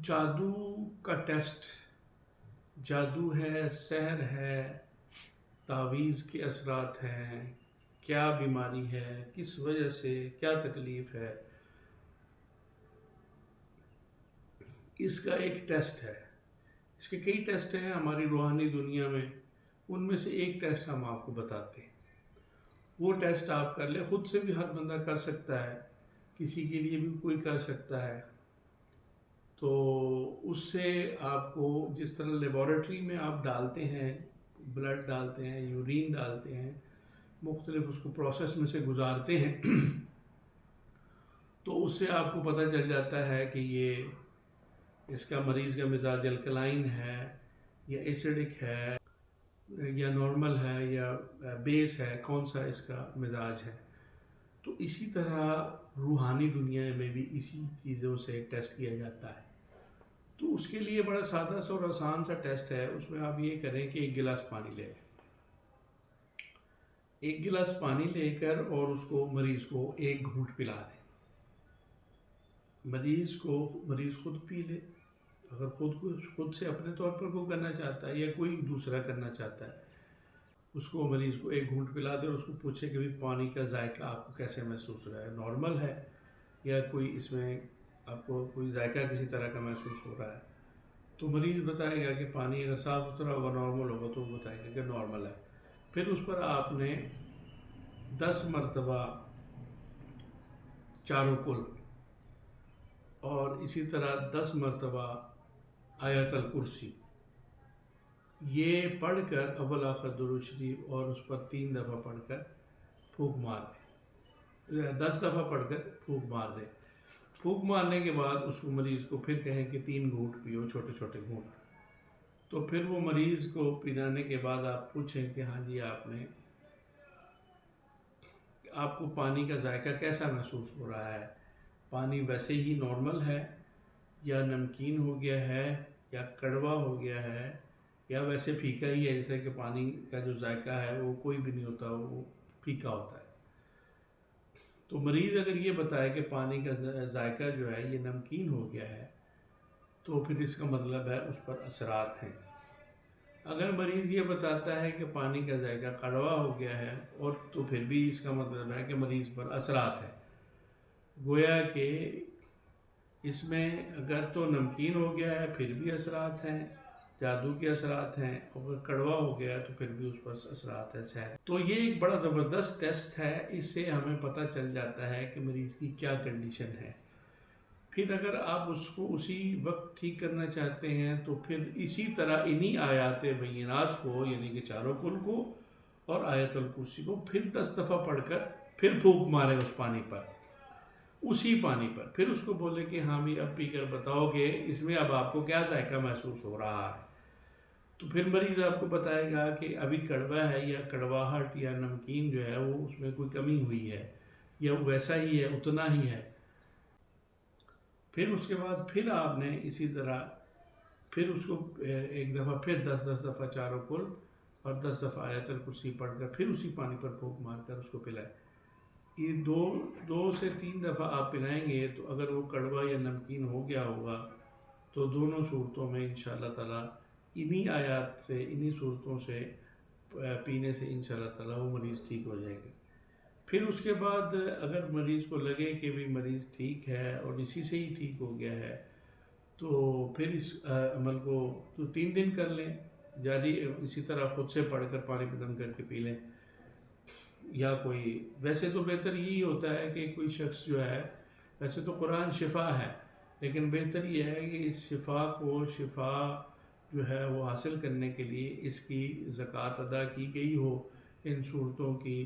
جادو کا ٹیسٹ، جادو ہے، سحر ہے، تعویذ کے اثرات ہیں، کیا بیماری ہے، کس وجہ سے کیا تکلیف ہے، اس کا ایک ٹیسٹ ہے۔ اس کے کئی ٹیسٹ ہیں ہماری روحانی دنیا میں، ان میں سے ایک ٹیسٹ ہم آپ کو بتاتے ہیں۔ وہ ٹیسٹ آپ کر لیں، خود سے بھی ہر بندہ کر سکتا ہے، کسی کے لیے بھی کوئی کر سکتا ہے۔ تو اس سے آپ کو جس طرح لیبارٹری میں آپ ڈالتے ہیں، بلڈ ڈالتے ہیں، یورین ڈالتے ہیں، مختلف اس کو پروسیس میں سے گزارتے ہیں تو اس سے آپ کو پتہ چل جاتا ہے کہ یہ اس کا مریض کا مزاج الکلائن ہے یا ایسیڈک ہے یا نارمل ہے یا بیس ہے، کون سا اس کا مزاج ہے۔ تو اسی طرح روحانی دنیا میں بھی اسی چیزوں سے ٹیسٹ کیا جاتا ہے۔ تو اس کے لیے بڑا سادہ سا اور آسان سا ٹیسٹ ہے۔ اس میں آپ یہ کریں کہ ایک گلاس پانی لیں، ایک گلاس پانی لے کر اور اس کو مریض کو ایک گھونٹ پلا دیں۔ مریض خود پی لے، اگر خود سے اپنے طور پر کوئی کرنا چاہتا ہے یا کوئی دوسرا کرنا چاہتا ہے، اس کو مریض کو ایک گھونٹ پلا دے اور اس کو پوچھے کہ پانی کا ذائقہ آپ کو کیسے محسوس ہو رہا ہے، نارمل ہے یا کوئی اس میں آپ کو کوئی ذائقہ کسی طرح کا محسوس ہو رہا ہے۔ تو مریض بتائے گا کہ پانی اگر صاف ستھرا ہوگا، نارمل ہوگا، تو وہ بتائے گا کہ نارمل ہے۔ پھر اس پر آپ نے 10 مرتبہ چاروں کل اور اسی طرح 10 مرتبہ آیت الکرسی یہ پڑھ کر اول آخر درود شریف اور اس پر 3 دفعہ پڑھ کر پھونک مار دیں، 10 دفعہ پڑھ کر پھونک مار دیں۔ پھونک مارنے کے بعد اس کو مریض کو پھر کہیں کہ 3 گھونٹ پیو، چھوٹے چھوٹے گھونٹ۔ تو پھر وہ مریض کو پلانے کے بعد آپ پوچھیں کہ ہاں جی آپ کو پانی کا ذائقہ کیسا محسوس ہو رہا ہے، پانی ویسے ہی نارمل ہے یا نمکین ہو گیا ہے یا کڑوا ہو گیا ہے یا ویسے پھیکا ہی ہے، جیسے کہ پانی کا جو ذائقہ ہے وہ کوئی بھی نہیں ہوتا، وہ پھیکا ہوتا ہے۔ تو مریض اگر یہ بتائے کہ پانی کا ذائقہ جو ہے یہ نمکین ہو گیا ہے تو پھر اس کا مطلب ہے اس پر اثرات ہیں۔ اگر مریض یہ بتاتا ہے کہ پانی کا ذائقہ کڑوا ہو گیا ہے اور تو پھر بھی اس کا مطلب ہے کہ مریض پر اثرات ہیں۔ گویا کہ اس میں اگر تو نمکین ہو گیا ہے پھر بھی اثرات ہیں، جادو کے اثرات ہیں، اگر کڑوا ہو گیا ہے تو پھر بھی اس پر اثرات ہیں، سحر۔ تو یہ ایک بڑا زبردست ٹیسٹ ہے، اس سے ہمیں پتہ چل جاتا ہے کہ مریض کی کیا کنڈیشن ہے۔ پھر اگر آپ اس کو اسی وقت ٹھیک کرنا چاہتے ہیں تو پھر اسی طرح انہی آیات بینات کو یعنی کہ چاروں کل کو اور آیت الکرسی کو پھر 10 دفعہ پڑھ کر پھر پھونک مارے اس پانی پر، اسی پانی پر۔ پھر اس کو بولے کہ ہاں بھی اب پی کر بتاؤ کہ اس میں اب آپ کو کیا ذائقہ محسوس ہو رہا ہے۔ تو پھر مریض آپ کو بتائے گا کہ ابھی کڑوا ہے یا کڑواہٹ یا نمکین جو ہے وہ اس میں کوئی کمی ہوئی ہے یا ویسا ہی ہے، اتنا ہی ہے۔ پھر اس کے بعد پھر آپ نے اسی طرح پھر اس کو ایک دفعہ پھر 10 دفعہ چاروں کل اور 10 دفعہ آیت الکرسی پڑھ کر پھر اسی پانی پر پھونک مار کر اس کو پلائیں۔ یہ 2 سے 3 دفعہ آپ پلائیں گے تو اگر وہ کڑوا یا نمکین ہو گیا ہوگا تو دونوں صورتوں میں انشاءاللہ تعالیٰ انہی آیات سے انہی صورتوں سے پینے سے انشاءاللہ تعالیٰ وہ مریض ٹھیک ہو جائے گا۔ پھر اس کے بعد اگر مریض کو لگے کہ بھی مریض ٹھیک ہے اور اسی سے ہی ٹھیک ہو گیا ہے تو پھر اس عمل کو تو 3 دن کر لیں جاری، اسی طرح خود سے پڑھ کر پانی ختم کر کے پی لیں۔ یا کوئی ویسے تو بہتر یہی ہوتا ہے کہ کوئی شخص جو ہے، ویسے تو قرآن شفا ہے لیکن بہتر یہ ہے کہ اس شفا جو ہے وہ حاصل کرنے کے لیے اس کی زکوٰۃ ادا کی گئی ہو، ان صورتوں کی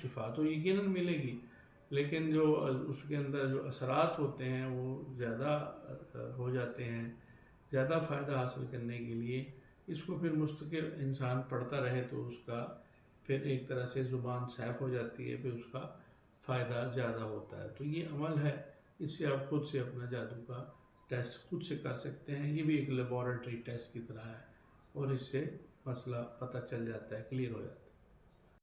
شفا تو یقیناً ملے گی، لیکن جو اس کے اندر جو اثرات ہوتے ہیں وہ زیادہ ہو جاتے ہیں۔ زیادہ فائدہ حاصل کرنے کے لیے اس کو پھر مستقل انسان پڑھتا رہے تو اس کا پھر ایک طرح سے زبان صاف ہو جاتی ہے، پھر اس کا فائدہ زیادہ ہوتا ہے۔ تو یہ عمل ہے، اس سے آپ خود سے اپنا جادو کا ٹیسٹ خود سے کر سکتے ہیں۔ یہ بھی ایک لیبارٹری ٹیسٹ کی طرح ہے اور اس سے مسئلہ پتہ چل جاتا ہے، کلیئر ہو جاتا ہے۔